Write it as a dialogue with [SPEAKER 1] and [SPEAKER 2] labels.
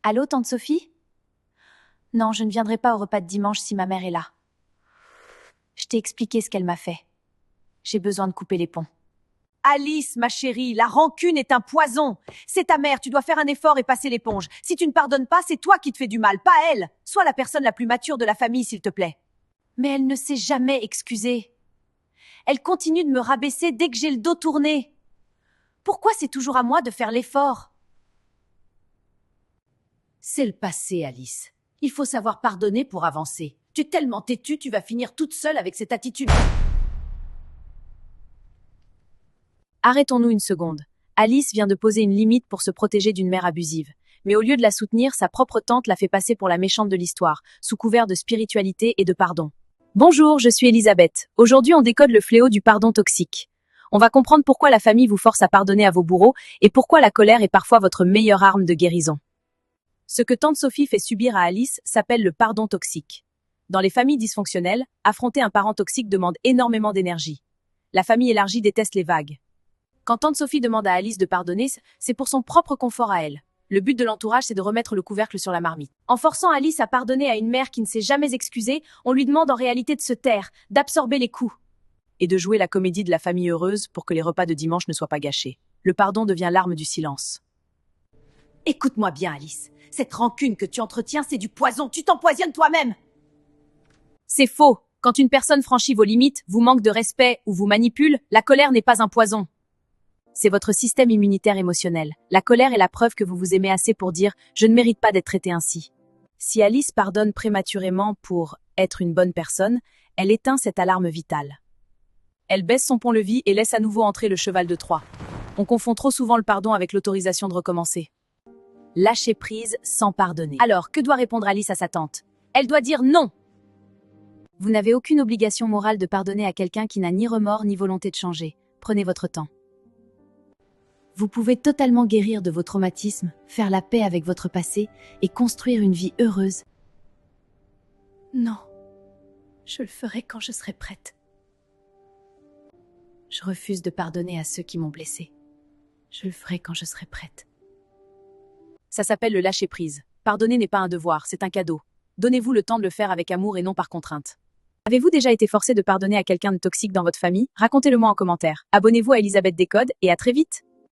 [SPEAKER 1] Allô, tante Sophie? Non, je ne viendrai pas au repas de dimanche si ma mère est là. Je t'ai expliqué ce qu'elle m'a fait. J'ai besoin de couper les ponts.
[SPEAKER 2] Alice, ma chérie, la rancune est un poison. C'est ta mère, tu dois faire un effort et passer l'éponge. Si tu ne pardonnes pas, c'est toi qui te fais du mal, pas elle. Sois la personne la plus mature de la famille, s'il te plaît.
[SPEAKER 1] Mais elle ne s'est jamais excusée. Elle continue de me rabaisser dès que j'ai le dos tourné. Pourquoi c'est toujours à moi de faire l'effort?
[SPEAKER 3] C'est le passé, Alice. Il faut savoir pardonner pour avancer. Tu es tellement têtue, tu vas finir toute seule avec cette attitude.
[SPEAKER 1] Arrêtons-nous une seconde. Alice vient de poser une limite pour se protéger d'une mère abusive. Mais au lieu de la soutenir, sa propre tante l'a fait passer pour la méchante de l'histoire, sous couvert de spiritualité et de pardon. Bonjour, je suis Elisabeth. Aujourd'hui, on décode le fléau du pardon toxique. On va comprendre pourquoi la famille vous force à pardonner à vos bourreaux et pourquoi la colère est parfois votre meilleure arme de guérison. Ce que tante Sophie fait subir à Alice s'appelle le pardon toxique. Dans les familles dysfonctionnelles, affronter un parent toxique demande énormément d'énergie. La famille élargie déteste les vagues. Quand tante Sophie demande à Alice de pardonner, c'est pour son propre confort à elle. Le but de l'entourage, c'est de remettre le couvercle sur la marmite. En forçant Alice à pardonner à une mère qui ne s'est jamais excusée, on lui demande en réalité de se taire, d'absorber les coups. Et de jouer la comédie de la famille heureuse pour que les repas de dimanche ne soient pas gâchés. Le pardon devient l'arme du silence.
[SPEAKER 3] Écoute-moi bien, Alice. Cette rancune que tu entretiens, c'est du poison. Tu t'empoisonnes toi-même.
[SPEAKER 1] C'est faux. Quand une personne franchit vos limites, vous manque de respect ou vous manipule, la colère n'est pas un poison. C'est votre système immunitaire émotionnel. La colère est la preuve que vous vous aimez assez pour dire « je ne mérite pas d'être traitée ainsi ». Si Alice pardonne prématurément pour être une bonne personne, elle éteint cette alarme vitale. Elle baisse son pont-levis et laisse à nouveau entrer le cheval de Troie. On confond trop souvent le pardon avec l'autorisation de recommencer. Lâcher prise sans pardonner. Alors, que doit répondre Alice à sa tante? Elle doit dire non. Vous n'avez aucune obligation morale de pardonner à quelqu'un qui n'a ni remords ni volonté de changer. Prenez votre temps. Vous pouvez totalement guérir de vos traumatismes, faire la paix avec votre passé et construire une vie heureuse.
[SPEAKER 3] Non, je le ferai quand je serai prête.
[SPEAKER 1] Je refuse de pardonner à ceux qui m'ont blessée. Je le ferai quand je serai prête. Ça s'appelle le lâcher-prise. Pardonner n'est pas un devoir, c'est un cadeau. Donnez-vous le temps de le faire avec amour et non par contrainte. Avez-vous déjà été forcé de pardonner à quelqu'un de toxique dans votre famille? Racontez-le moi en commentaire. Abonnez-vous à Elisabeth Décode et à très vite!